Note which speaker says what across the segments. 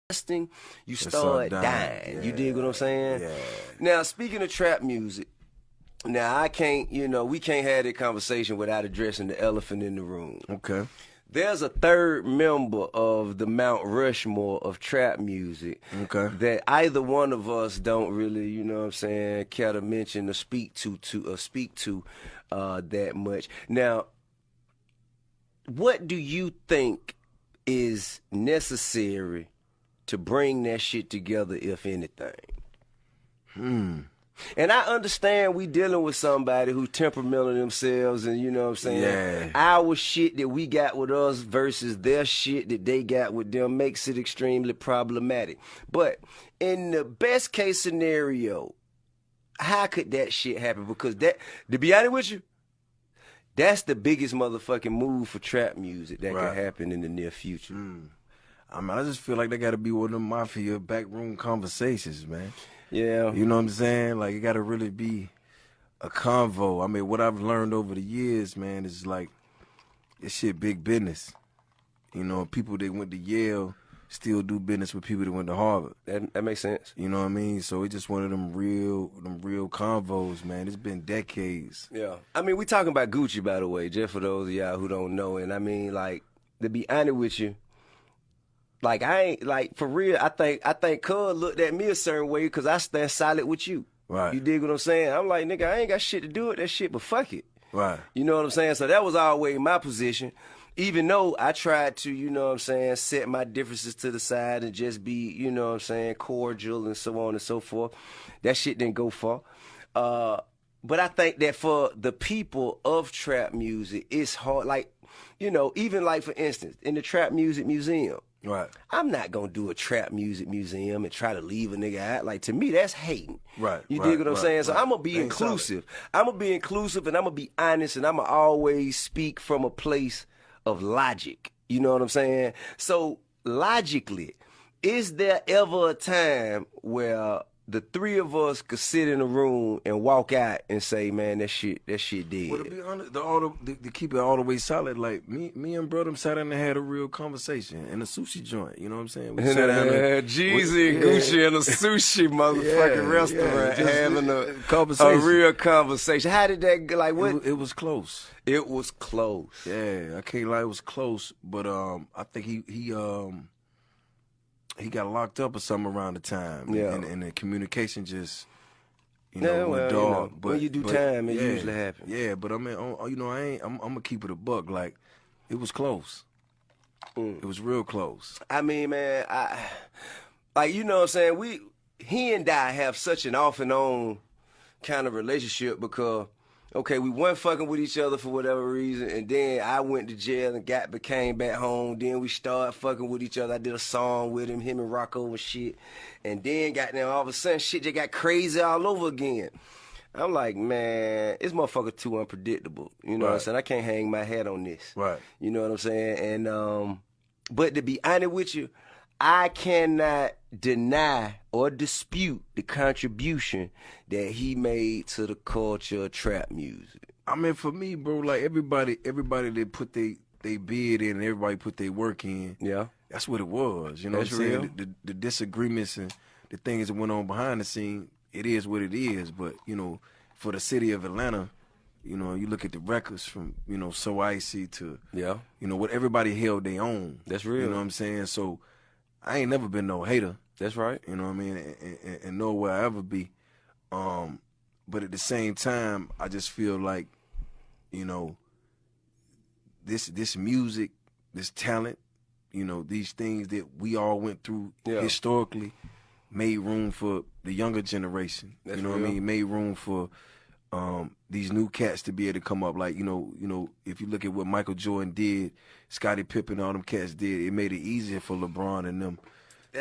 Speaker 1: you start dying.
Speaker 2: Yeah.
Speaker 1: You dig what I'm saying?
Speaker 2: Yeah.
Speaker 1: Now, speaking of trap music, now I can't, we can't have that conversation without addressing the elephant in the room.
Speaker 2: Okay.
Speaker 1: There's a third member of the Mount Rushmore of trap music that either one of us don't really, care to mention or speak to that much. Now, what do you think is necessary to bring that shit together, if anything? And I understand we dealing with somebody who's temperamental themselves and,
Speaker 2: Yeah.
Speaker 1: our shit that we got with us versus their shit that they got with them makes it extremely problematic. But in the best case scenario, how could that shit happen? Because that, to be honest with you, that's the biggest motherfucking move for trap music that could happen in the near future.
Speaker 2: I mean, I just feel like they got to be one of them mafia backroom conversations, man.
Speaker 1: Yeah.
Speaker 2: You know what I'm saying? Like, it got to really be a convo. I mean, what I've learned over the years, man, is like, this shit big business. People that went to Yale still do business with people that went to Harvard.
Speaker 1: That makes sense.
Speaker 2: You know what I mean? So it's just one of them real convos, man. It's been decades.
Speaker 1: Yeah. I mean, we talking about Gucci, by the way, just for those of y'all who don't know. And I mean, like, to be honest with you, like, I ain't, like, for real, I think Cuz looked at me a certain way because I stand solid with you.
Speaker 2: Right.
Speaker 1: You dig what I'm saying? I'm like, nigga, I ain't got shit to do with that shit, but fuck it.
Speaker 2: Right.
Speaker 1: You know what I'm saying? So that was always my position. Even though I tried to, set my differences to the side and just be, cordial and so on and so forth. That shit didn't go far. But I think that for the people of trap music, it's hard. Like, even like, for instance, in the Trap Music Museum,
Speaker 2: right,
Speaker 1: I'm not going to do a trap music museum and try to leave a nigga out. Like, to me, that's hating.
Speaker 2: Right.
Speaker 1: You dig what I'm saying? So I'm going to be inclusive. I'm going to be inclusive and I'm going to be honest and I'm going to always speak from a place of logic. You know what I'm saying? So, logically, is there ever a time where the three of us could sit in a room and walk out and say, man, that shit dead?
Speaker 2: Well, to be honest, to keep it all the way solid, like me and brother sat down and had a real conversation in a sushi joint. You know what I'm saying? We sat down
Speaker 1: Jeezy and Gucci in a sushi motherfucking restaurant having a real conversation. How did that go? Like, what?
Speaker 2: It was close.
Speaker 1: It was close.
Speaker 2: Yeah, I can't lie, it was close. But I think he got locked up or something around the time.
Speaker 1: Yeah.
Speaker 2: And the communication just,
Speaker 1: went dog.
Speaker 2: But
Speaker 1: when you do time, it usually happens.
Speaker 2: Yeah, but I mean, I'm gonna keep it a buck. Like, it was close. It was real close.
Speaker 1: I mean, man, you know what I'm saying? He and I have such an off and on kind of relationship because, okay, we weren't fucking with each other for whatever reason, and then I went to jail and came back home. Then we started fucking with each other. I did a song with him and Rocco and shit. And then goddamn, all of a sudden, shit just got crazy all over again. I'm like, man, this motherfucker too unpredictable. You know what I'm saying? I can't hang my hat on this.
Speaker 2: Right.
Speaker 1: You know what I'm saying? And but to be honest with you, I cannot deny or dispute the contribution that he made to the culture of trap music.
Speaker 2: I mean, for me, bro, like everybody that put they bid in, everybody put their work in.
Speaker 1: Yeah,
Speaker 2: that's what it was. You know
Speaker 1: that's
Speaker 2: what I'm saying?
Speaker 1: real.
Speaker 2: The disagreements and the things that went on behind the scene, it is what it is. But for the city of Atlanta, you look at the records from So Icy to what everybody held their own.
Speaker 1: That's real.
Speaker 2: You know what I'm saying? So I ain't never been no hater.
Speaker 1: That's right.
Speaker 2: You know what I mean? And nor will I ever be. But at the same time, I just feel like, this music, this talent, these things that we all went through historically made room for the younger generation.
Speaker 1: That's
Speaker 2: you know
Speaker 1: real.
Speaker 2: what I mean? Made room for these new cats to be able to come up. Like, if you look at what Michael Jordan did, Scottie Pippen, all them cats did, it made it easier for LeBron and them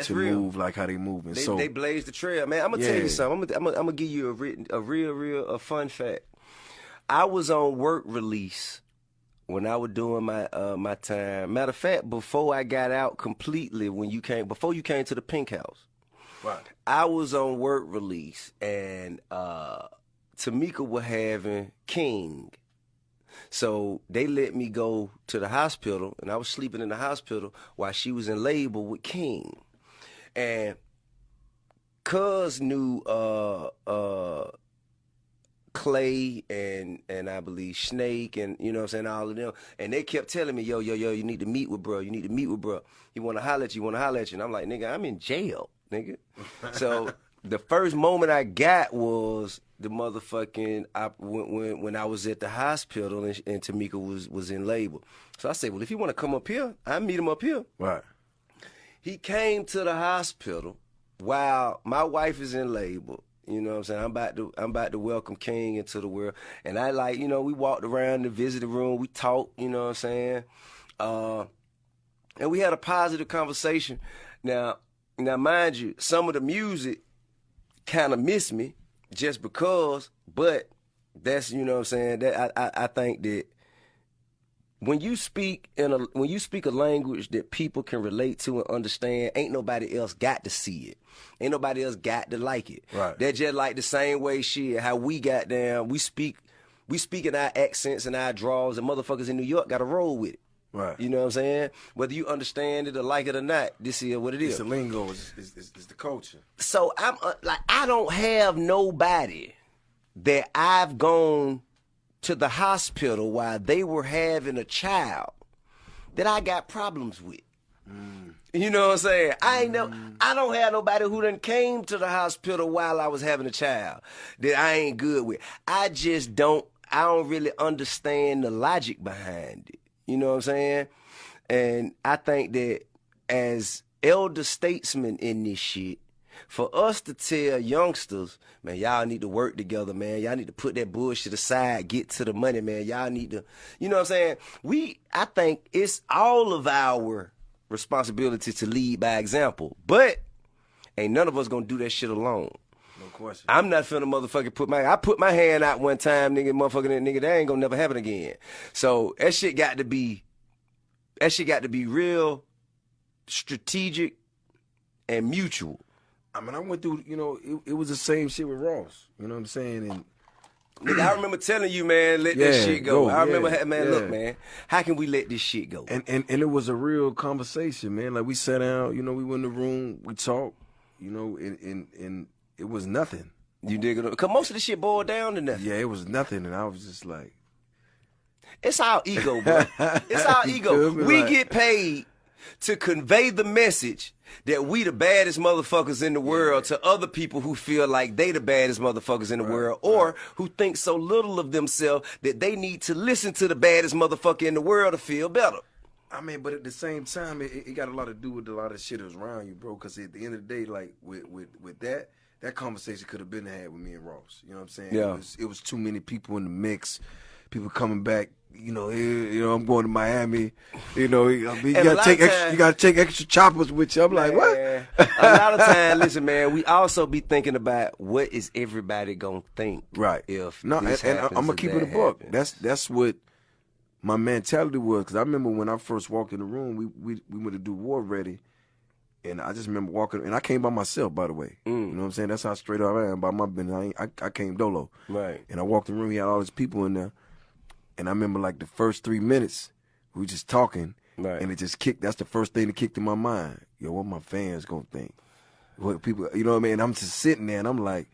Speaker 2: to move like how they moving.
Speaker 1: They blazed the trail, man. I'm gonna tell you something. I'm gonna give you a real fun fact. I was on work release when I was doing my time. Matter of fact, before I got out completely, before you came to the Pink House,
Speaker 2: right.
Speaker 1: I was on work release and Tamika was having King. So they let me go to the hospital, and I was sleeping in the hospital while she was in labor with King. And Cuz knew Clay and I believe Snake and you know what I'm saying, all of them. And they kept telling me, yo, you need to meet with bro. You need to meet with bro. He wanna holler at you, And I'm like, nigga, I'm in jail, nigga. So the first moment I got was the motherfucking when I was at the hospital and Tamika was in labor. So I said, well, if you wanna come up here, I meet him up here.
Speaker 2: Right.
Speaker 1: He came to the hospital while my wife is in labor. You know what I'm saying? I'm about to welcome King into the world. And I like, you know, we walked around the visitor room, we talked, you know what I'm saying? And we had a positive conversation. Now mind you, some of the music kind of missed me just because, but that's, you know what I'm saying? That I think that when you speak a language that people can relate to and understand, ain't nobody else got to see it. Ain't nobody else got to like it.
Speaker 2: Right.
Speaker 1: They're just like the same way how we got down. We speak in our accents and our draws, and motherfuckers in New York got to roll with it.
Speaker 2: Right.
Speaker 1: You know what I'm saying? Whether you understand it or like it or not, this is what it is.
Speaker 2: It's the lingo, it's the culture.
Speaker 1: So I'm I don't have nobody that I've gone to the hospital while they were having a child that I got problems with. You know what I'm saying? I don't have nobody who done came to the hospital while I was having a child that I ain't good with. I don't really understand the logic behind it. You know what I'm saying? And I think that as elder statesmen in this shit, for us to tell youngsters, man, y'all need to work together, man. Y'all need to put that bullshit aside, get to the money, man. Y'all need to, you know what I'm saying? I think it's all of our responsibility to lead by example. But ain't none of us gonna do that shit alone.
Speaker 2: No question.
Speaker 1: I'm not finna motherfucking I put my hand out one time, nigga, that ain't gonna never happen again. So that shit got to be real strategic and mutual.
Speaker 2: I mean, I went through, you know, it was the same shit with Ross. You know what I'm saying? And
Speaker 1: nigga, I remember telling you, man, let that shit go. I remember, man, look, man, how can we let this shit go?
Speaker 2: And it was a real conversation, man. Like, we sat down, you know, we went in the room, we talked, you know, and it was nothing.
Speaker 1: You dig it? Because most of the shit boiled down to nothing.
Speaker 2: Yeah, it was nothing, and I was just like...
Speaker 1: It's our ego, bro. It's our ego. We get paid to convey the message that we the baddest motherfuckers in the world to other people who feel like they the baddest motherfuckers in the world, or who think so little of themselves that they need to listen to the baddest motherfucker in the world to feel better.
Speaker 2: I mean, but at the same time, it got a lot to do with a lot of shit that's around you, bro. Because at the end of the day, like with that conversation could have been had with me and Ross. You know what I'm saying?
Speaker 1: Yeah.
Speaker 2: It was too many people in the mix. People coming back. You know, I'm going to Miami. You know, you gotta take extra choppers with you. I'm like, what?
Speaker 1: A lot of times, listen, man, we also be thinking about what is everybody gonna think,
Speaker 2: right?
Speaker 1: If
Speaker 2: no, and I'm gonna keep it a buck. That's what my mentality was. Because I remember when I first walked in the room, we went to do War Ready, and I just remember walking, and I came by myself, by the way. You know what I'm saying? That's how straight up I am by my business. I came dolo,
Speaker 1: right?
Speaker 2: And I walked in the room. He had all these people in there. And I remember like the first 3 minutes, we were just talking, and it just kicked. That's the first thing that kicked in my mind. Yo, what my fans gonna think? What people, you know what I mean? I'm just sitting there, and I'm like,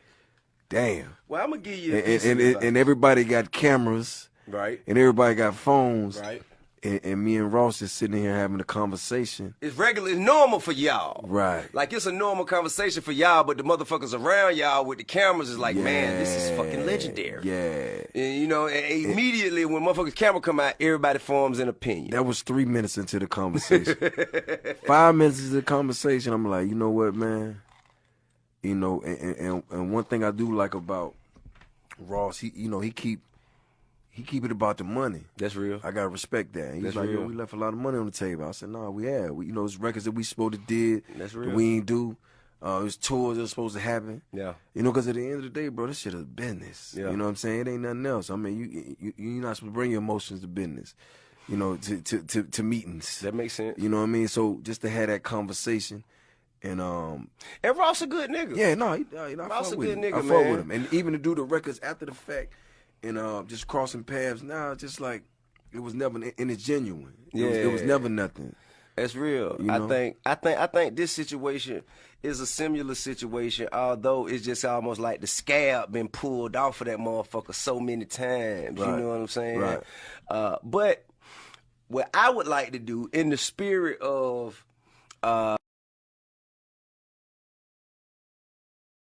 Speaker 2: damn.
Speaker 1: Well, I'm gonna give you.
Speaker 2: And everybody got cameras,
Speaker 1: right?
Speaker 2: And everybody got phones,
Speaker 1: right?
Speaker 2: And me and Ross just sitting here having a conversation.
Speaker 1: It's regular, it's normal for y'all.
Speaker 2: Right.
Speaker 1: Like, it's a normal conversation for y'all, but the motherfuckers around y'all with the cameras is like, man, this is fucking legendary.
Speaker 2: Yeah.
Speaker 1: And, you know, and immediately when motherfuckers' camera come out, everybody forms an opinion.
Speaker 2: That was 3 minutes into the conversation. 5 minutes into the conversation, I'm like, you know what, man? You know, and one thing I do like about Ross, he keep it about the money.
Speaker 1: That's real.
Speaker 2: I gotta respect that. He's
Speaker 1: That's
Speaker 2: like,
Speaker 1: real.
Speaker 2: yo, we left a lot of money on the table. I said, nah, we had. You know, it's records that we supposed to did.
Speaker 1: That's real.
Speaker 2: That we ain't do. It was tours that was supposed to happen.
Speaker 1: Yeah.
Speaker 2: You know, because at the end of the day, bro, this shit is business.
Speaker 1: Yeah.
Speaker 2: You know what I'm saying? It ain't nothing else. I mean, you're not supposed to bring your emotions to business. You know, to meetings.
Speaker 1: That makes sense.
Speaker 2: You know what I mean? So just to have that conversation. And
Speaker 1: Ross a good nigga.
Speaker 2: Yeah, no,
Speaker 1: Ross a good nigga,
Speaker 2: I fuck with him. And even to do the records after the fact and just crossing paths now, just like it was never, and it's genuine. It was never nothing.
Speaker 1: That's real.
Speaker 2: You know?
Speaker 1: I think this situation is a similar situation, although it's just almost like the scab been pulled off of that motherfucker so many times. You
Speaker 2: Right.
Speaker 1: know what I'm saying?
Speaker 2: Right.
Speaker 1: But what I would like to do, in the spirit of